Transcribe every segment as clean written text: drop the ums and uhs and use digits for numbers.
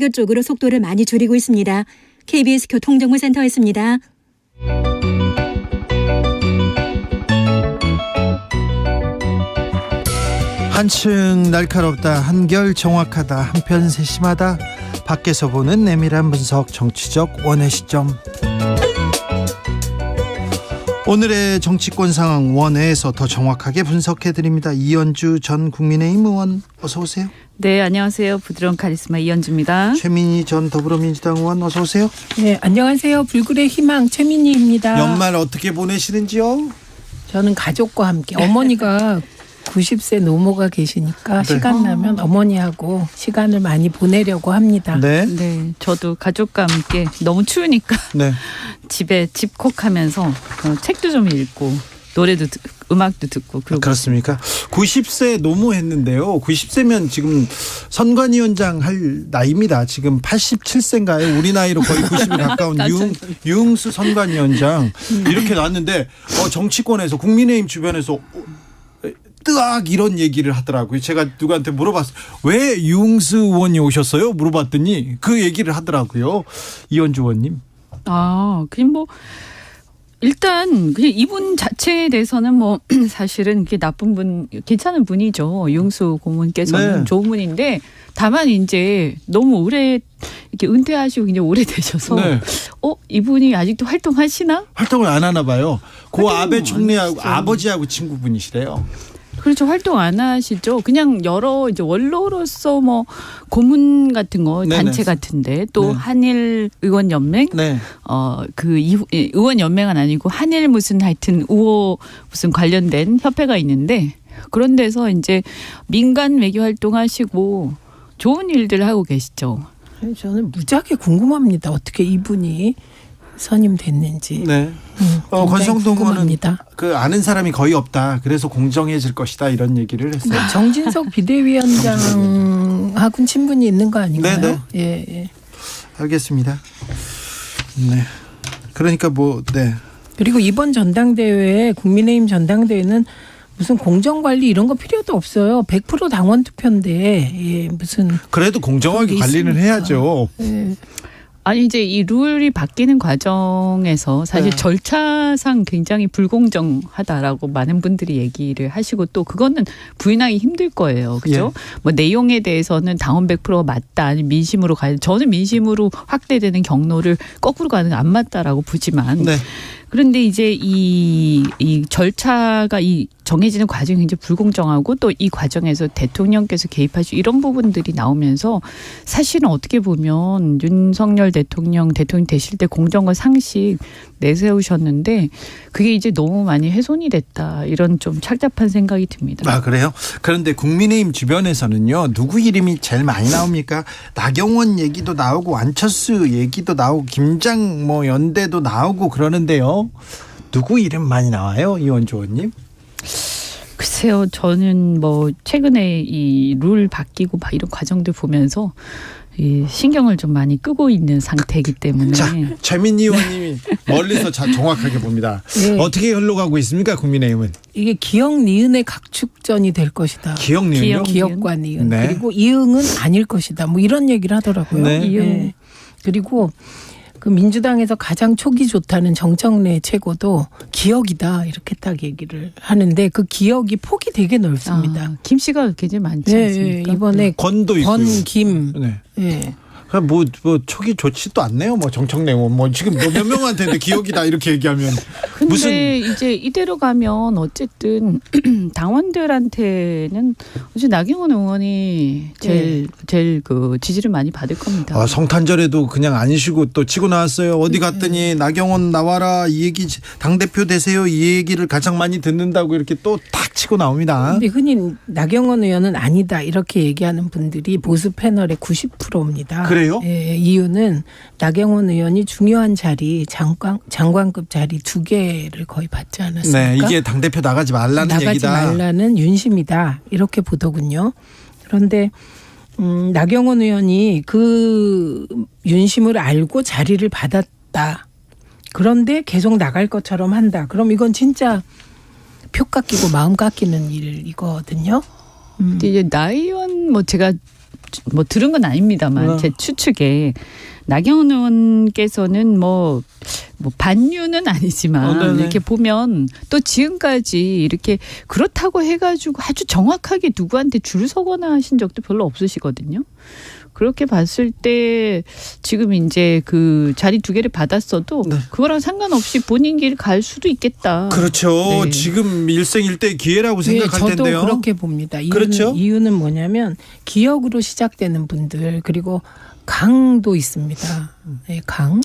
쪽으로 속도를 많이 줄이고 있습니다. KBS 교통정보센터였습니다. 한층 날카롭다, 한결 정확하다, 한편 세심하다. 밖에서 보는 내밀한 분석, 정치적 원의 시점. 오늘의 정치권 상황 원회에서 더 정확하게 분석해드립니다. 이현주 전 국민의힘 의원 어서 오세요. 네, 안녕하세요. 부드러운 카리스마 이현주입니다. 최민희 전 더불어민주당 의원 어서 오세요. 네, 안녕하세요. 불굴의 희망 최민희입니다. 연말 어떻게 보내시는지요? 저는 가족과 함께 어머니가 90세 노모가 계시니까 네. 시간 나면 어머니하고 시간을 많이 보내려고 합니다. 네. 네, 저도 가족과 함께 너무 추우니까 네. 집에 집콕하면서 책도 좀 읽고 노래도 음악도 듣고 그렇습니까? 90세 노무했는데요. 90세면 지금 선관위원장 할 나이입니다. 지금 87세인가요? 우리 나이로 거의 90에 가까운 유흥수 선관위원장 이렇게 나왔는데 정치권에서 국민의힘 주변에서 뜨악 이런 얘기를 하더라고요. 제가 누구한테 물어봤어요. 왜 유흥수 의원이 오셨어요? 물어봤더니 그 얘기를 하더라고요. 이현주 의원님. 그냥 일단 그냥 이분 자체에 대해서는 사실은 그게 나쁜 분, 괜찮은 분이죠. 유흥수 고문께서는 네. 좋은 분인데 다만 이제 너무 오래 이렇게 은퇴하시고 굉장히 오래 되셔서 네. 이분이 아직도 활동하시나? 활동을 안 하나 봐요. 고 아베 총리하고 하시죠. 아버지하고 친구분이시래요. 그렇죠. 활동 안 하시죠. 그냥 여러 이제 원로로서 고문 같은 거 네네. 단체 같은데 또 네. 한일 의원 연맹 네. 의원 연맹은 아니고 한일 무슨 하여튼 무슨 관련된 협회가 있는데 그런 데서 이제 민간 외교 활동하시고 좋은 일들 하고 계시죠. 저는 무지하게 궁금합니다. 어떻게 이분이 선임됐는지. 네. 굉장히 권성동 의원은 궁금합니다. 그 아는 사람이 거의 없다. 그래서 공정해질 것이다. 이런 얘기를 했어요. 정진석 비대위원장하고는 친분이 있는 거 아닌가요? 네네. 예. 알겠습니다. 네. 그러니까 네. 그리고 이번 전당대회 국민의힘 전당대회는 무슨 공정관리 이런 거 필요도 없어요. 100% 당원 투표인데 무슨 그래도 공정하게 관리를 있습니까? 해야죠. 예. 아니 이제 이 룰이 바뀌는 과정에서 사실 네. 절차상 굉장히 불공정하다라고 많은 분들이 얘기를 하시고 또 그거는 부인하기 힘들 거예요. 그죠? 내용에 대해서는 당원 100%가 맞다 아니면 민심으로 가야 저는 민심으로 확대되는 경로를 거꾸로 가는 건 안 맞다라고 보지만 네. 그런데 이제 이 절차가 정해지는 과정이 굉장히 불공정하고 또 이 과정에서 대통령께서 개입하시고 이런 부분들이 나오면서 사실은 어떻게 보면 윤석열 대통령 되실 때 공정과 상식 내세우셨는데 그게 이제 너무 많이 훼손이 됐다. 이런 좀 착잡한 생각이 듭니다. 그래요? 그런데 국민의힘 주변에서는요. 누구 이름이 제일 많이 나옵니까? 나경원 얘기도 나오고 안철수 얘기도 나오고 김장 연대도 나오고 그러는데요. 누구 이름 많이 나와요? 이현주 의원님? 글쎄요. 저는 최근에 이 룰 바뀌고 이런 과정들 보면서 이 신경을 좀 많이 끄고 있는 상태이기 때문에. 자, 최민희 의원님이 멀리서 정확하게 봅니다. 네. 어떻게 흘러가고 있습니까? 국민의힘은. 이게 기역 니은의 각축전이 될 것이다. 기억 니은요? 기역과 니은. 네. 그리고 이응은 아닐 것이다. 이런 얘기를 하더라고요. 네. 이응. 그리고 그 민주당에서 가장 촉이 좋다는 정청래 최고도 기역이다 이렇게 딱 얘기를 하는데 그 기역이 폭이 되게 넓습니다. 김 씨가 굉장히 많지 네, 않습니까? 이번에 권도 있고요. 권, 김. 네. 예. 촉이 좋지도 않네요. 정청래 지금 몇 명한테 기억이다 이렇게 얘기하면 근데 이제 이대로 가면 어쨌든 당원들한테는 어제 나경원 의원이 제일 그 지지를 많이 받을 겁니다. 성탄절에도 그냥 안 쉬고 또 치고 나왔어요. 어디 갔더니 나경원 나와라 이 얘기 당대표 되세요 이 얘기를 가장 많이 듣는다고 이렇게 또 탁 치고 나옵니다. 근데 흔히 나경원 의원은 아니다 이렇게 얘기하는 분들이 보수 패널의 90%입니다. 그래요? 예, 이유는 나경원 의원이 중요한 자리 장관급 자리 2개를 거의 받지 않았습니까? 네, 이게 당대표 나가지 말라는 나가지 얘기다. 말라는 윤심이다 이렇게 보더군요. 그런데 나경원 의원이 그 윤심을 알고 자리를 받았다. 그런데 계속 나갈 것처럼 한다. 그럼 이건 진짜 표 깎이고 마음 깎이는 일이거든요. 근데 이제 나 의원 제가 뭐 들은 건 아닙니다만 제 추측에 나경원 의원께서는 뭐 반유는 아니지만 이렇게 보면 또 지금까지 이렇게 그렇다고 해가지고 아주 정확하게 누구한테 줄 서거나 하신 적도 별로 없으시거든요. 그렇게 봤을 때 지금 이제 그 자리 2개를 받았어도 그거랑 상관없이 본인 길 갈 수도 있겠다. 그렇죠. 네. 지금 일생일대 기회라고 생각할 저도 텐데요. 그렇게 봅니다. 그렇죠? 이유는 뭐냐면 기역으로 시작되는 분들 그리고 강도 있습니다. 네, 강?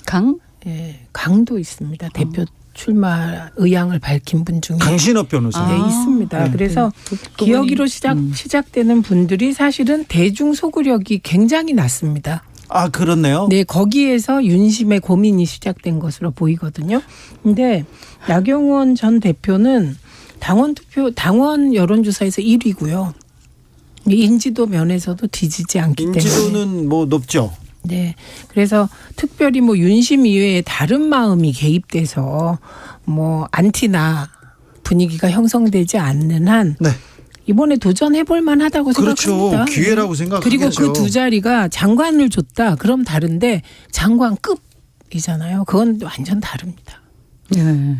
네, 강도 있습니다. 대표 출마 의향을 밝힌 분 중에 강신업 변호사. 네, 있습니다. 네. 그래서 기역으로 시작되는 분들이 사실은 대중 소구력이 굉장히 낮습니다. 아, 그렇네요. 네, 거기에서 윤심의 고민이 시작된 것으로 보이거든요. 근데 나경원 전 대표는 당원 여론조사에서 1위고요. 인지도 면에서도 뒤지지 않기 때문에. 인지도는 뭐 높죠. 네. 그래서 특별히 뭐 윤심 이외에 다른 마음이 개입돼서 뭐 안티나 분위기가 형성되지 않는 한 네. 이번에 도전해볼 만하다고 그렇죠. 생각합니다. 기회라고 생각하겠죠. 그리고 그 두 자리가 장관을 줬다. 그럼 다른데 장관급이잖아요. 그건 완전 다릅니다. 네.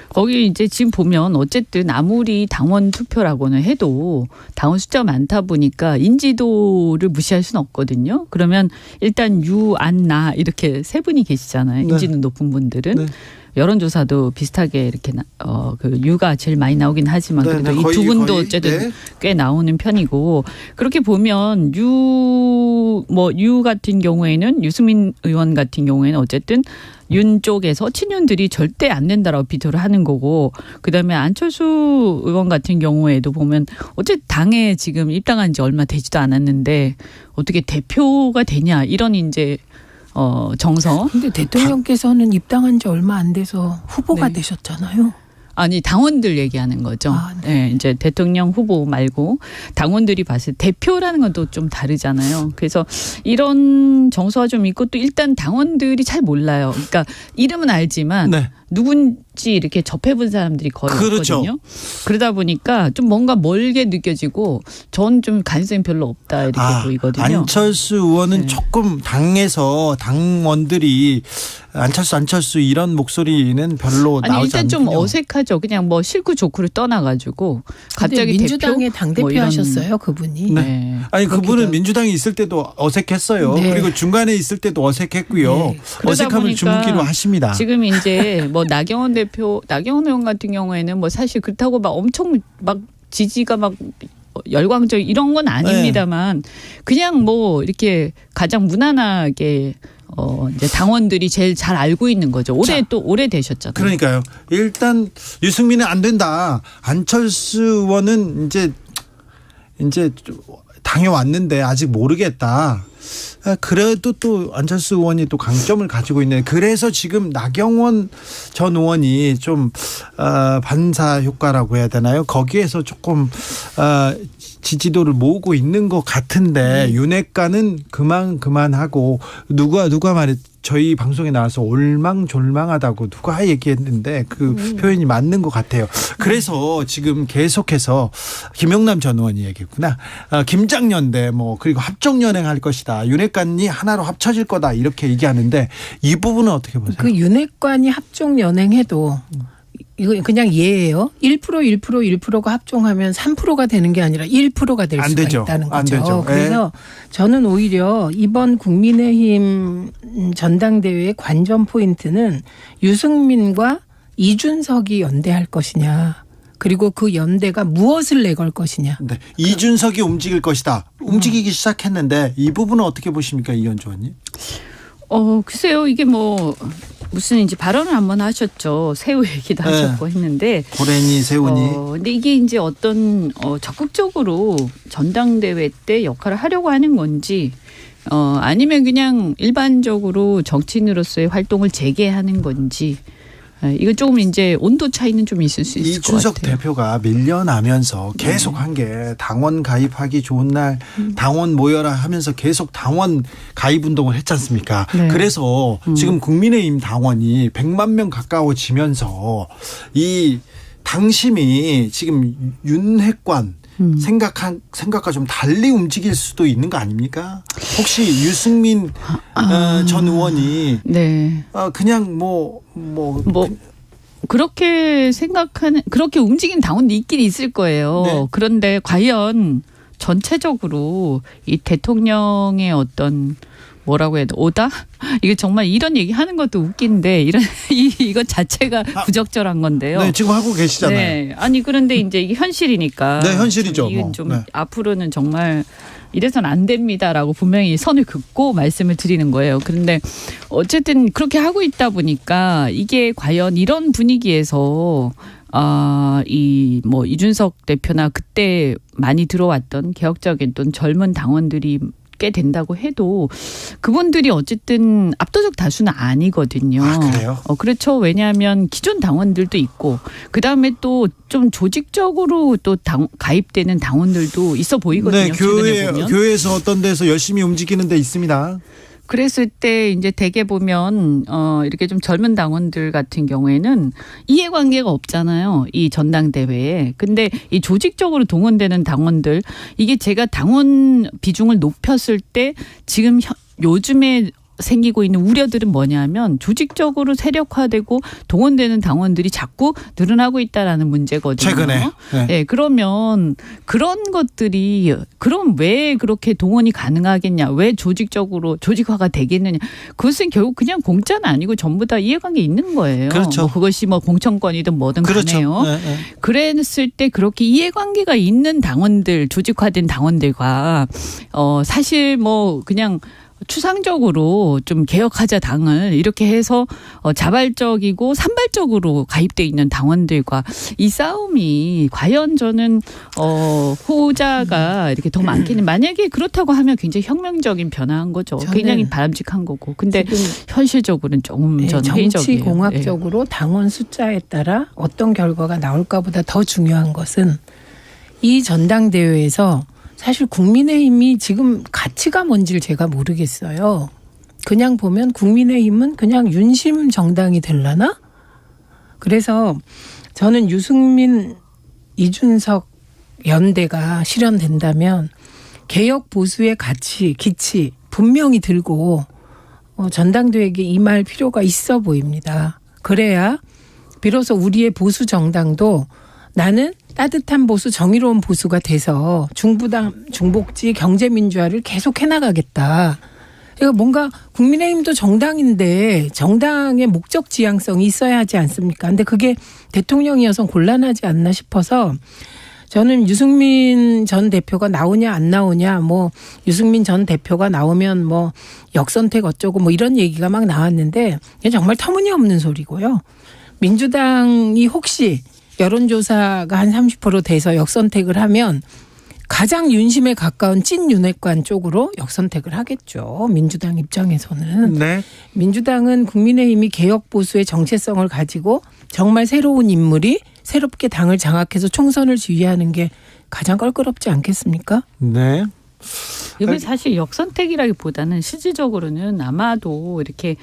거기 이제 지금 보면 어쨌든 아무리 당원 투표라고는 해도 당원 숫자가 많다 보니까 인지도를 무시할 수는 없거든요. 그러면 일단 유, 안, 나 이렇게 3분이 계시잖아요. 네. 인지도 높은 분들은. 네. 여론조사도 비슷하게 이렇게 그 유가 제일 많이 나오긴 하지만 네, 그래도 네, 이 거의, 두 분도 거의, 어쨌든 네. 꽤 나오는 편이고 그렇게 보면 유 같은 경우에는 유승민 의원 같은 경우에는 어쨌든 윤 쪽에서 친윤들이 절대 안 된다라고 비토를 하는 거고 그다음에 안철수 의원 같은 경우에도 보면 어쨌든 당에 지금 입당한 지 얼마 되지도 않았는데 어떻게 대표가 되냐 이런 이제 정서. 근데 대통령께서는 입당한 지 얼마 안 돼서 후보가 되셨잖아요. 아니 당원들 얘기하는 거죠. 네. 네, 이제 대통령 후보 말고 당원들이 봤을 때 대표라는 건 또 좀 다르잖아요. 그래서 이런 정서가 좀 있고 또 일단 당원들이 잘 몰라요. 그러니까 이름은 알지만 네. 누군지 이렇게 접해본 사람들이 거의 그렇죠. 없거든요. 그러다 보니까 좀 뭔가 멀게 느껴지고 전 좀 가능성이 별로 없다 이렇게 보이거든요. 안철수 의원은 네. 조금 당에서 당원들이 안철수 이런 목소리는 별로 아니 나오지 일단 좀 않군요. 어색하죠. 그냥 뭐 싫고 좋고를 떠나가지고 갑자기 민주당의 대표? 당대표 뭐 이런. 하셨어요 그분이. 네. 아니 그분은 그렇기도- 민주당에 있을 때도 어색했어요. 네. 그리고 중간에 있을 때도 어색했고요. 네. 그러다 어색함을 보니까 주묻기로 하십니다. 지금 이제 뭐 나경원 의원 같은 경우에는 뭐 사실 그렇다고 막 엄청 막 지지가 막 열광적 이런 건 아닙니다만 그냥 뭐 이렇게 가장 무난하게 이제 당원들이 제일 잘 알고 있는 거죠. 오래 되셨잖아요. 그러니까요. 일단 유승민은 안 된다. 안철수 의원은 이제 당에 왔는데 아직 모르겠다. 그래도 또 안철수 의원이 또 강점을 가지고 있네. 그래서 지금 나경원 전 의원이 좀 반사 효과라고 해야 되나요? 거기에서 조금 지지도를 모으고 있는 것 같은데 윤핵관은 그만하고 누가 말했 저희 방송에 나와서 올망졸망하다고 누가 얘기했는데 그 표현이 맞는 것 같아요. 그래서 지금 계속해서 김영남 전 의원이 얘기했구나. 김장연대 그리고 합종연행할 것이다. 윤핵관이 하나로 합쳐질 거다. 이렇게 얘기하는데 이 부분은 어떻게 보세요? 그 윤핵관이 합종 연행해도 이거 그냥 예예요. 1%가 합종하면 3%가 되는 게 아니라 1%가 될 안 수가 되죠. 있다는 안 거죠. 되죠. 그래서 저는 오히려 이번 국민의힘 전당대회의 관전 포인트는 유승민과 이준석이 연대할 것이냐. 그리고 그 연대가 무엇을 내걸 것이냐. 네. 이준석이 움직일 것이다. 움직이기 시작했는데 이 부분은 어떻게 보십니까, 이현주 의원님? 글쎄요. 이게 무슨 이제 발언을 한번 하셨죠. 새우 얘기도 하셨고 했는데. 고래니 세우니. 근데 이게 이제 어떤 적극적으로 전당대회 때 역할을 하려고 하는 건지 아니면 그냥 일반적으로 정치인으로서의 활동을 재개하는 건지 이거 조금 이제 온도 차이는 좀 있을 수 있을 것 이준석 같아요. 대표가 밀려나면서 계속 한 게 당원 가입하기 좋은 날 당원 모여라 하면서 계속 당원 가입 운동을 했지 않습니까? 네. 그래서 지금 국민의힘 당원이 100만 명 가까워지면서 이 당심이 지금 윤핵관 생각과 좀 달리 움직일 수도 있는 거 아닙니까? 혹시 유승민 전 의원이 네. 그냥 그렇게 움직인 당원도 있긴 있을 거예요. 네. 그런데 과연 전체적으로 이 대통령의 어떤 뭐라고 해야 돼? 오다? 이게 정말 이런 얘기 하는 것도 웃긴데 이거 자체가 부적절한 건데요. 네, 지금 하고 계시잖아요. 네. 아니 그런데 이제 이게 현실이니까. 네, 현실이죠. 이건 좀 네. 앞으로는 정말 이래서는 안 됩니다라고 분명히 선을 긋고 말씀을 드리는 거예요. 그런데 어쨌든 그렇게 하고 있다 보니까 이게 과연 이런 분위기에서 이준석 대표나 그때 많이 들어왔던 개혁적인 또 젊은 당원들이 꽤 된다고 해도 그분들이 어쨌든 압도적 다수는 아니거든요. 아, 그래요? 그렇죠. 왜냐하면 기존 당원들도 있고 그다음에 또 좀 조직적으로 또 가입되는 당원들도 있어 보이거든요. 네, 최근에 보면. 교회에서 어떤 데서 열심히 움직이는 데 있습니다. 그랬을 때 이제 대개 보면 이렇게 좀 젊은 당원들 같은 경우에는 이해관계가 없잖아요. 이 전당대회에. 근데 이 조직적으로 동원되는 당원들 이게 제가 당원 비중을 높였을 때 지금 요즘에 생기고 있는 우려들은 뭐냐면 조직적으로 세력화되고 동원되는 당원들이 자꾸 늘어나고 있다라는 문제거든요. 최근에. 네. 네, 그러면 그런 것들이 그럼 왜 그렇게 동원이 가능하겠냐? 왜 조직화가 되겠느냐? 그것은 결국 그냥 공짜는 아니고 전부 다 이해관계 있는 거예요. 그렇죠. 그것이 공천권이든 뭐든 그렇죠. 간에요. 네, 네. 그랬을 때 그렇게 이해관계가 있는 당원들, 조직화된 당원들과 사실 그냥 추상적으로 좀 개혁하자 당을 이렇게 해서 자발적이고 산발적으로 가입돼 있는 당원들과 이 싸움이 과연 저는 후자가 이렇게 더 많기는 만약에 그렇다고 하면 굉장히 혁명적인 변화한 거죠. 굉장히 바람직한 거고. 근데 현실적으로는 조금 저는 회의적이에요. 정치공학적으로 당원 숫자에 따라 어떤 결과가 나올까보다 더 중요한 것은 이 전당대회에서 사실 국민의힘이 지금 가치가 뭔지를 제가 모르겠어요. 그냥 보면 국민의힘은 그냥 윤심 정당이 되려나? 그래서 저는 유승민, 이준석 연대가 실현된다면 개혁 보수의 기치 분명히 들고 전당대회에 임할 필요가 있어 보입니다. 그래야 비로소 우리의 보수 정당도 나는 따뜻한 보수, 정의로운 보수가 돼서 중부당, 중복지, 경제민주화를 계속 해나가겠다. 그러니까 뭔가 국민의힘도 정당인데 정당의 목적 지향성이 있어야 하지 않습니까? 근데 그게 대통령이어서 곤란하지 않나 싶어서 저는 유승민 전 대표가 나오냐 안 나오냐 유승민 전 대표가 나오면 역선택 어쩌고 이런 얘기가 막 나왔는데 정말 터무니없는 소리고요. 민주당이 혹시 여론조사가 한 30% 돼서 역선택을 하면 가장 윤심에 가까운 찐 윤핵관 쪽으로 역선택을 하겠죠. 민주당 입장에서는. 네. 민주당은 국민의힘이 개혁 보수의 정체성을 가지고 정말 새로운 인물이 새롭게 당을 장악해서 총선을 지휘하는 게 가장 껄끄럽지 않겠습니까? 네. 이건 사실 역선택이라기보다는 실질적으로는 아마도 이렇게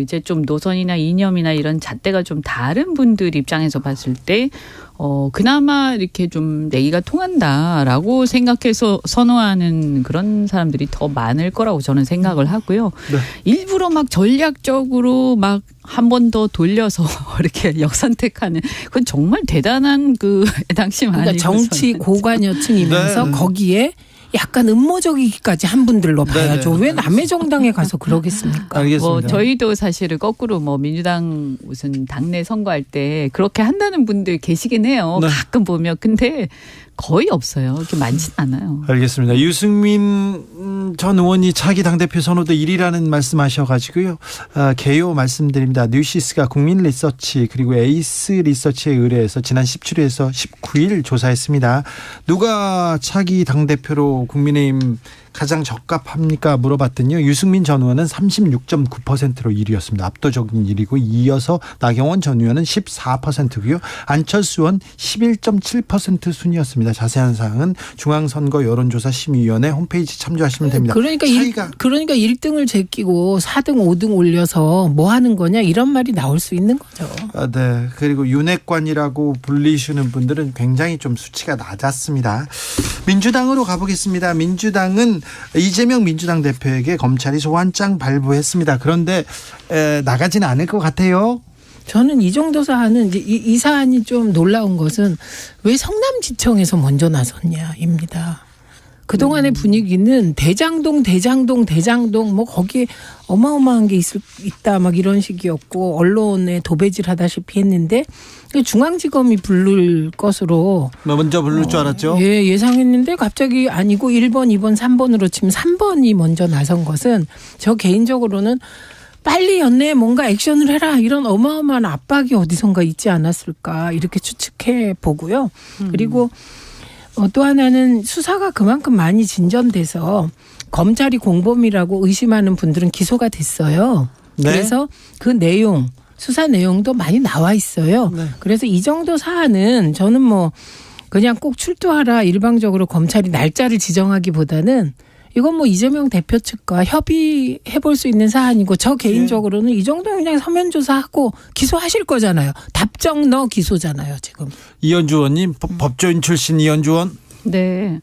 이제 좀 노선이나 이념이나 이런 잣대가 좀 다른 분들 입장에서 봤을 때, 그나마 이렇게 좀 내기가 통한다라고 생각해서 선호하는 그런 사람들이 더 많을 거라고 저는 생각을 하고요. 네. 일부러 전략적으로 한 번 더 돌려서 이렇게 역선택하는 그건 정말 대단한 애당심 아니고. 그러니까 정치 고관여층이면서 네. 거기에 약간 음모적이기까지 한 분들로 봐야죠. 네네. 왜 남의 정당에 가서 그러겠습니까? 알겠습니다. 저희도 사실은 거꾸로 민주당 무슨 당내 선거할 때 그렇게 한다는 분들 계시긴 해요. 네. 가끔 보면. 근데 거의 없어요. 그렇게 많지는 않아요. 알겠습니다. 유승민 전 의원이 차기 당대표 선호도 1위라는 말씀하셔가지고요. 개요 말씀드립니다. 뉴시스가 국민리서치 그리고 에이스 리서치에 의뢰해서 지난 17일에서 19일 조사했습니다. 누가 차기 당대표로 국민의힘 가장 적합합니까 물어봤더니요. 유승민 전 의원은 36.9%로 1위였습니다. 압도적인 1위고 이어서 나경원 전 의원은 14%고요. 안철수 의원 11.7% 순이었습니다. 자세한 사항은 중앙선거 여론조사 심의위원회 홈페이지 참조하시면 됩니다. 그러니까 1등을 제끼고 4등, 5등 올려서 뭐 하는 거냐 이런 말이 나올 수 있는 거죠. 네. 그리고 윤핵관이라고 불리시는 분들은 굉장히 좀 수치가 낮았습니다. 민주당으로 가보겠습니다. 민주당은 이재명 민주당 대표에게 검찰이 소환장 발부했습니다. 그런데 나가지는 않을 것 같아요. 저는 이 정도 사안은 이제 이 사안이 좀 놀라운 것은 왜 성남지청에서 먼저 나섰냐입니다. 그동안의 분위기는 대장동 뭐 거기에 어마어마한 게 있다 막 이런 식이었고 언론에 도배질하다시피 했는데 중앙지검이 부를 것으로 먼저 부를 줄 알았죠. 예, 예상했는데 갑자기 아니고 1번, 2번, 3번으로 치면 3번이 먼저 나선 것은 저 개인적으로는 빨리 연내에 뭔가 액션을 해라 이런 어마어마한 압박이 어디선가 있지 않았을까 이렇게 추측해 보고요. 그리고 또 하나는 수사가 그만큼 많이 진전돼서 검찰이 공범이라고 의심하는 분들은 기소가 됐어요. 네. 그래서 그 내용, 수사 내용도 많이 나와 있어요. 네. 그래서 이 정도 사안은 저는 뭐 그냥 꼭 출두하라 일방적으로 검찰이 날짜를 지정하기보다는 이건 뭐 이재명 대표 측과 협의해 볼 수 있는 사안이고 저 개인적으로는 이 정도는 그냥 서면 조사하고 기소하실 거잖아요. 답정 너 기소잖아요, 지금. 이현주 의원님 법조인 출신 이현주 의원. 네.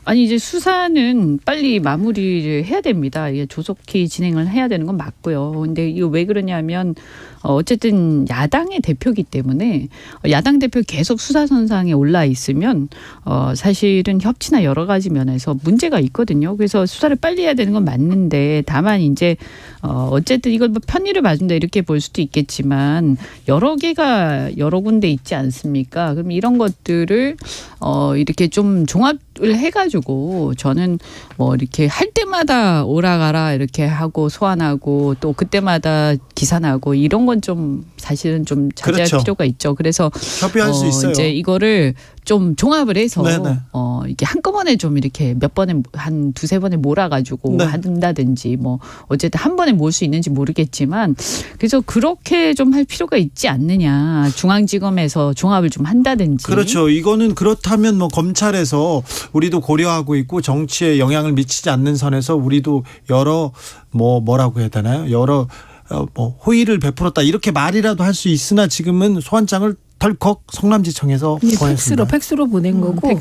아니 이제 수사는 빨리 마무리를 해야 됩니다. 이게 조속히 진행을 해야 되는 건 맞고요. 근데 이거 왜 그러냐면 어쨌든 야당의 대표이기 때문에 야당 대표 계속 수사선상에 올라 있으면 사실은 협치나 여러 가지 면에서 문제가 있거든요. 그래서 수사를 빨리 해야 되는 건 맞는데 다만 이제 어쨌든 이걸 뭐 편의를 봐준다 이렇게 볼 수도 있겠지만 여러 개가 여러 군데 있지 않습니까? 그럼 이런 것들을 이렇게 좀 종합을 해가지고 저는 뭐 이렇게 할 때마다 오라가라 이렇게 하고 소환하고 또 그때마다 기사나고 이런 건 좀 사실은 좀 자제할 그렇죠. 필요가 있죠. 그래서 협의할 수 있어요. 이제 이거를 좀 종합을 해서 네네. 이게 한꺼번에 좀 이렇게 몇 번에 한 두세 번에 몰아가지고 네. 한다든지 뭐 어쨌든 한 번에 몰 수 있는지 모르겠지만 그래서 그렇게 좀 할 필요가 있지 않느냐. 중앙지검에서 종합을 좀 한다든지. 그렇죠. 이거는 그렇다면 뭐 검찰에서 우리도 고려하고 있고 정치에 영향을 미치지 않는 선에서 우리도 여러 뭐라고 해야 되나요? 여러 뭐 호의를 베풀었다 이렇게 말이라도 할 수 있으나 지금은 소환장을 덜컥 성남지청에서 보냈습니다. 팩스로 보낸 거고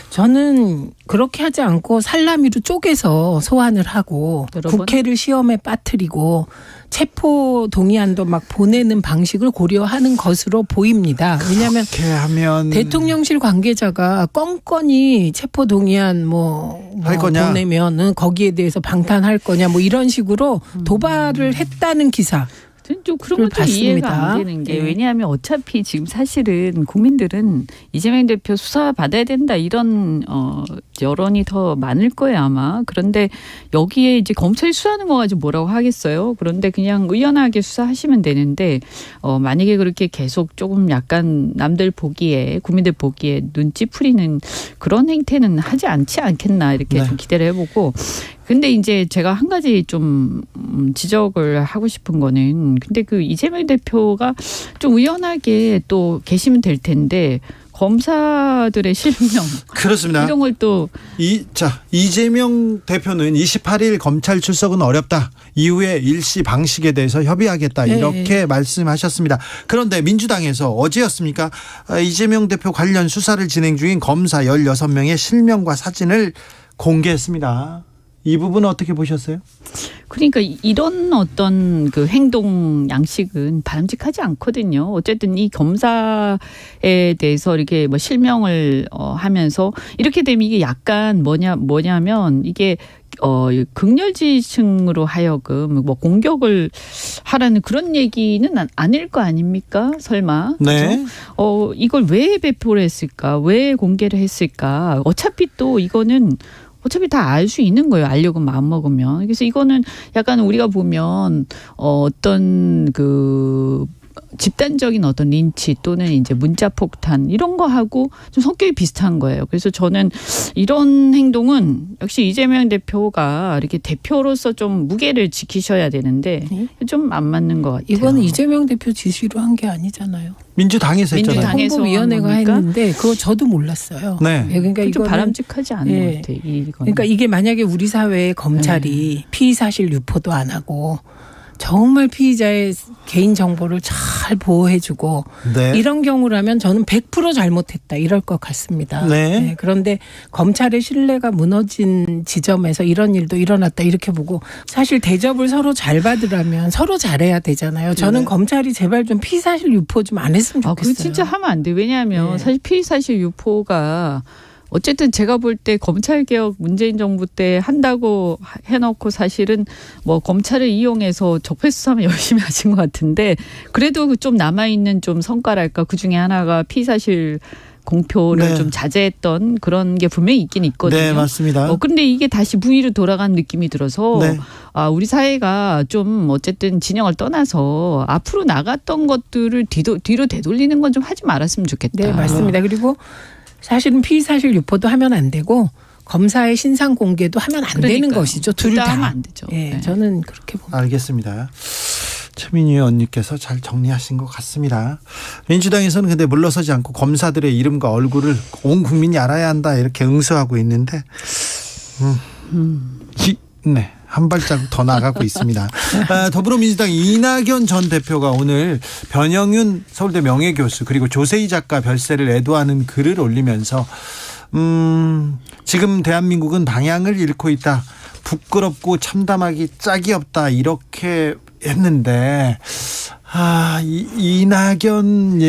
저는 그렇게 하지 않고 살라미로 쪼개서 소환을 하고 여러분? 국회를 시험에 빠뜨리고 체포 동의안도 막 보내는 방식을 고려하는 것으로 보입니다. 왜냐하면 그렇게 하면 대통령실 관계자가 건건이 체포 동의안 할 거냐? 보내면은 거기에 대해서 방탄할 거냐 뭐 이런 식으로 도발을 했다는 기사. 좀 그런 것도 이해가 안 되는 게 왜냐하면 어차피 지금 사실은 국민들은 이재명 대표 수사 받아야 된다 이런 여론이 더 많을 거예요 아마. 그런데 여기에 이제 검찰이 수사하는 거 가지고 뭐라고 하겠어요. 그런데 그냥 의연하게 수사하시면 되는데 만약에 그렇게 계속 조금 약간 남들 보기에 국민들 보기에 눈치 풀이는 그런 행태는 하지 않겠나 이렇게 네. 좀 기대를 해보고. 근데 이제 제가 한 가지 좀 지적을 하고 싶은 거는 근데 그 이재명 대표가 좀 의연하게 또 계시면 될 텐데 검사들의 실명 그렇습니다. 이런 걸 또 이재명 대표는 28일 검찰 출석은 어렵다. 이후에 일시 방식에 대해서 협의하겠다. 이렇게 말씀하셨습니다. 그런데 민주당에서 어제였습니까? 이재명 대표 관련 수사를 진행 중인 검사 16명의 실명과 사진을 공개했습니다. 이 부분은 어떻게 보셨어요? 그러니까 이런 어떤 그 행동 양식은 바람직하지 않거든요. 어쨌든 이 검사에 대해서 이렇게 뭐 실명을 하면서 이렇게 되면 이게 약간 뭐냐면 이게 극렬지층으로 하여금 뭐 공격을 하라는 그런 얘기는 아닐 거 아닙니까? 설마. 네. 그렇죠? 이걸 왜 배포를 했을까? 왜 공개를 했을까? 어차피 또 이거는 어차피 다 알 수 있는 거예요. 알려고 마음먹으면. 그래서 이거는 약간 우리가 보면 어떤 그 집단적인 어떤 린치 또는 이제 문자 폭탄 이런 거 하고 좀 성격이 비슷한 거예요. 그래서 저는 이런 행동은 역시 이재명 대표가 이렇게 대표로서 좀 무게를 지키셔야 되는데 좀 안 맞는 것 같아요. 이거는 이재명 대표 지시로 한 게 아니잖아요. 민주당에서 했잖아요. 민주당에서 홍보위원회가 한 겁니까? 했는데 그거 저도 몰랐어요. 네. 그러니까 좀 이거는 바람직하지 않은 것 같아요. 이거는. 그러니까 이게 만약에 우리 사회의 검찰이 피의 사실 유포도 안 하고 정말 피의자의 개인 정보를 잘 보호해주고 네. 이런 경우라면 저는 100% 잘못했다 이럴 것 같습니다. 네. 그런데 검찰의 신뢰가 무너진 지점에서 이런 일도 일어났다 이렇게 보고 사실 대접을 서로 잘 받으려면 서로 잘해야 되잖아요. 저는 네. 검찰이 제발 좀 피의 사실 유포 좀 안 했으면 좋겠어요. 그거 진짜 하면 안 돼. 왜냐하면 네. 사실 피의 사실 유포가 어쨌든 제가 볼 때 검찰개혁 문재인 정부 때 한다고 해놓고 사실은 뭐 검찰을 이용해서 적폐수사만 열심히 하신 것 같은데 그래도 좀 남아있는 좀 성과랄까 그중에 하나가 피의사실 공표를 네. 좀 자제했던 그런 게 분명히 있긴 있거든요. 네, 맞습니다. 그런데 이게 다시 무위로 돌아간 느낌이 들어서 네. 우리 사회가 좀 어쨌든 진영을 떠나서 앞으로 나갔던 것들을 뒤로 되돌리는 건 좀 하지 말았으면 좋겠다. 네, 맞습니다. 그리고 사실은 피의 사실 유포도 하면 안 되고 검사의 신상 공개도 하면 안 되는 것이죠. 둘 다 하면 안 되죠. 예, 네. 저는 그렇게 봅니다. 알겠습니다. 최민희 의원님께서 잘 정리하신 것 같습니다. 민주당에서는 근데 물러서지 않고 검사들의 이름과 얼굴을 온 국민이 알아야 한다 이렇게 응수하고 있는데 네. 한 발자국 더 나가고 있습니다. 더불어민주당 이낙연 전 대표가 오늘 변영윤 서울대 명예교수 그리고 조세희 작가 별세를 애도하는 글을 올리면서 지금 대한민국은 방향을 잃고 있다. 부끄럽고 참담하기 짝이 없다. 이렇게 했는데 이낙연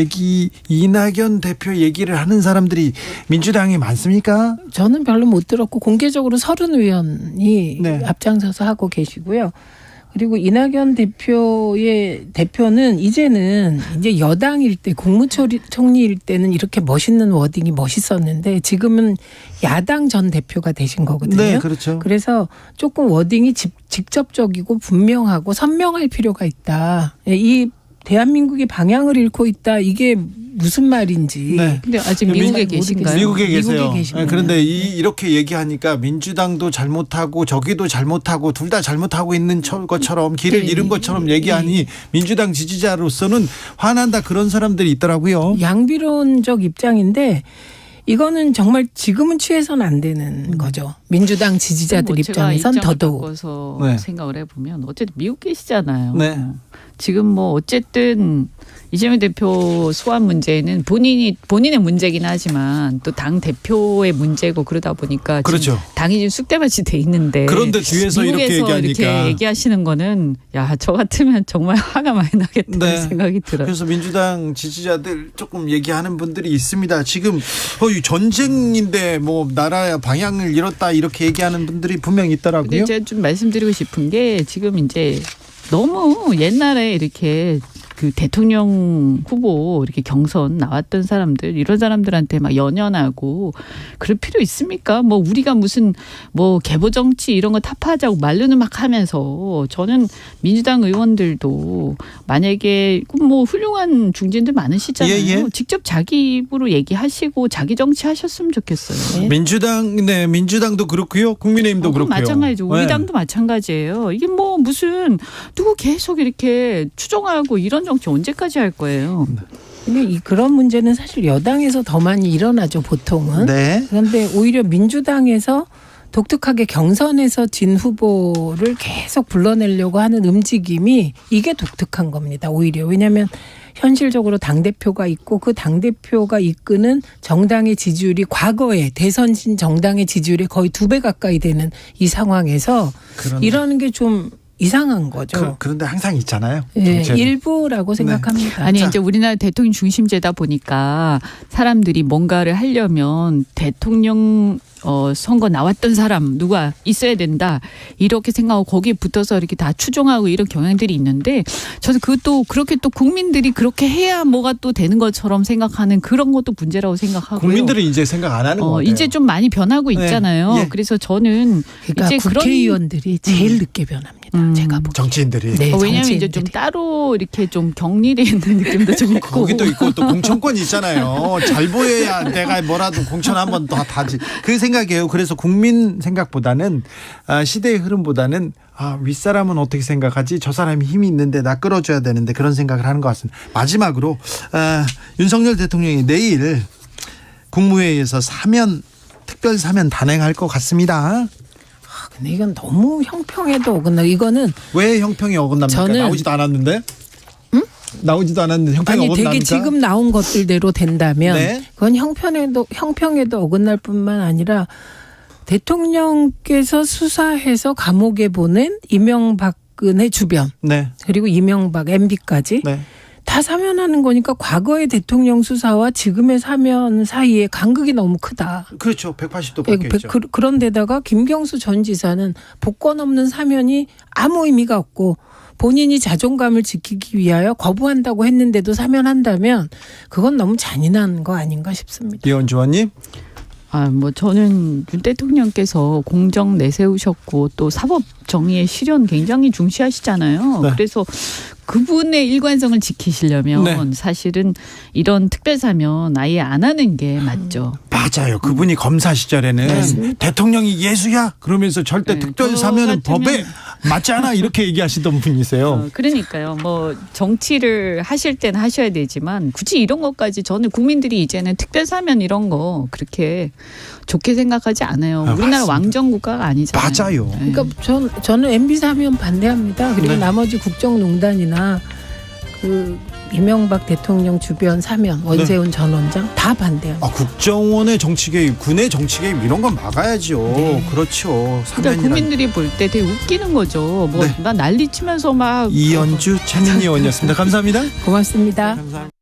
대표 얘기를 하는 사람들이 민주당에 많습니까? 저는 별로 못 들었고 공개적으로 서른 의원이 네. 앞장서서 하고 계시고요. 그리고 이낙연 대표는 이제는 이제 여당일 때 국무총리일 때는 이렇게 멋있는 워딩이 멋있었는데 지금은 야당 전 대표가 되신 거거든요. 네, 그렇죠. 그래서 조금 워딩이 직접적이고 분명하고 선명할 필요가 있다. 이 대한민국이 방향을 잃고 있다. 이게 무슨 말인지. 네. 근데 아직 미국에 계신가요? 미국에 계세요. 미국에 계십니다. 그런데 이렇게 얘기하니까 민주당도 잘못하고 저기도 잘못하고 둘 다 잘못하고 있는 것처럼 길을 네. 잃은 것처럼 얘기하니 민주당 지지자로서는 화난다 그런 사람들이 있더라고요. 양비론적 입장인데 이거는 정말 지금은 취해서는 안 되는 거죠. 민주당 지지자들 입장에선 더더욱. 바꿔서 네. 생각을 해보면 어쨌든 미국 계시잖아요. 네. 지금 뭐 어쨌든 이재명 대표 소환 문제는 본인의 문제긴 하지만 또 당 대표의 문제고 그러다 보니까 그렇죠. 당이 지금 쑥대밭이 돼 있는데 그런데 뒤에서 이렇게 미국에서 얘기하니까. 이렇게 얘기하시는 거는 야, 저 같으면 정말 화가 많이 나겠다는 네. 생각이 들어요. 그래서 민주당 지지자들 조금 얘기하는 분들이 있습니다. 지금 이 전쟁인데 뭐 나라의 방향을 잃었다 이렇게 얘기하는 분들이 분명히 있더라고요. 근데 제가 좀 말씀드리고 싶은 게 지금 이제 너무 옛날에 이렇게 그 대통령 후보 이렇게 경선 나왔던 사람들 이런 사람들한테 막 연연하고 그럴 필요 있습니까? 뭐 우리가 무슨 뭐 개보 정치 이런 거 타파하자고 말로는 막 하면서 저는 민주당 의원들도 만약에 뭐 훌륭한 중진들 많으시잖아요. 예. 직접 자기 입으로 얘기하시고 자기 정치 하셨으면 좋겠어요. 민주당도 그렇고요. 국민의힘도 그렇고요. 마찬가지죠. 우리 네. 당도 마찬가지예요. 이게 뭐 무슨 누구 계속 이렇게 추종하고 이런 정치 언제까지 할 거예요. 근데 그런 문제는 사실 여당에서 더 많이 일어나죠, 보통은. 네. 그런데 오히려 민주당에서 독특하게 경선에서 진 후보를 계속 불러내려고 하는 움직임이 이게 독특한 겁니다. 오히려. 왜냐하면 현실적으로 당대표가 있고 그 당대표가 이끄는 정당의 지지율이 과거에 대선진 정당의 지지율이 거의 2배 가까이 되는 이 상황에서 이러는 게 좀 이상한 거죠. 그런데 항상 있잖아요. 네, 일부라고 생각합니다. 아니 이제 우리나라 대통령 중심제다 보니까 사람들이 뭔가를 하려면 대통령 선거 나왔던 사람 누가 있어야 된다 이렇게 생각하고 거기에 붙어서 이렇게 다 추종하고 이런 경향들이 있는데 저는 그것도 그렇게 또 국민들이 그렇게 해야 뭐가 또 되는 것처럼 생각하는 그런 것도 문제라고 생각하고요. 국민들은 이제 생각 안 하는 것 같아요. 이제 좀 많이 변하고 있잖아요. 예. 그래서 저는 그러니까 이제 국회의원들이 제일 늦게 변합니다. 제가 보기에. 정치인들이. 네, 왜냐하면 이제 좀 정치인들이. 따로 이렇게 좀 격리돼 있는 느낌도 좀 있고. 거기도 있고 또 공천권이 있잖아요. 잘 보여야 내가 뭐라도 공천 한번 더 다지. 그 생각이에요. 그래서 국민 생각보다는 시대의 흐름보다는 윗사람은 어떻게 생각하지? 저 사람이 힘이 있는데 나 끌어줘야 되는데 그런 생각을 하는 것 같습니다. 마지막으로 윤석열 대통령이 내일 국무회의에서 특별 사면 단행할 것 같습니다. 근데 이건 너무 형평에도 어긋나. 이거는 왜 형평이 어긋납니까? 저는- 나오지도 않았는데? 나오지도 않았는데 형평이 아니 어긋납니까? 되게 지금 나온 것들대로 된다면 네. 그건 형평에도 어긋날 뿐만 아니라 대통령께서 수사해서 감옥에 보낸 이명박근혜 주변 네. 그리고 이명박 MB까지 네. 다 사면하는 거니까 과거의 대통령 수사와 지금의 사면 사이에 간극이 너무 크다. 그렇죠. 180도 바뀌었죠. 그런데다가 김경수 전 지사는 복권 없는 사면이 아무 의미가 없고 본인이 자존감을 지키기 위하여 거부한다고 했는데도 사면한다면 그건 너무 잔인한 거 아닌가 싶습니다. 이현주 의원님. 저는 윤 대통령께서 공정 내세우셨고 또 사법 정의의 실현 굉장히 중시하시잖아요. 네. 그래서 그분의 일관성을 지키시려면 네. 사실은 이런 특별사면 아예 안 하는 게 맞죠. 맞아요. 그분이 검사 시절에는 맞습니다. 대통령이 예수야 그러면서 절대 네, 특별 저 사면은 같으면- 법에 맞지 않아 이렇게 얘기하시던 분이세요. 그러니까요. 정치를 하실 때는 하셔야 되지만 굳이 이런 것까지 저는 국민들이 이제는 특별사면 이런 거 그렇게 좋게 생각하지 않아요. 우리나라 맞습니다. 왕정국가가 아니잖아요. 맞아요. 네. 그러니까 저는 MB 사면 반대합니다. 그리고 네. 나머지 국정농단이나 그 이명박 대통령 주변 사면 원세훈 전 원장 다 반대합니다. 국정원의 정치 개입, 군의 정치 개입 이런 건 막아야죠. 네. 그렇죠. 그러니까 사면이란. 국민들이 볼 때 되게 웃기는 거죠. 네. 나 난리 치면서 막 이현주 최민희 의원이었습니다. 감사합니다. 고맙습니다. 감사합니다.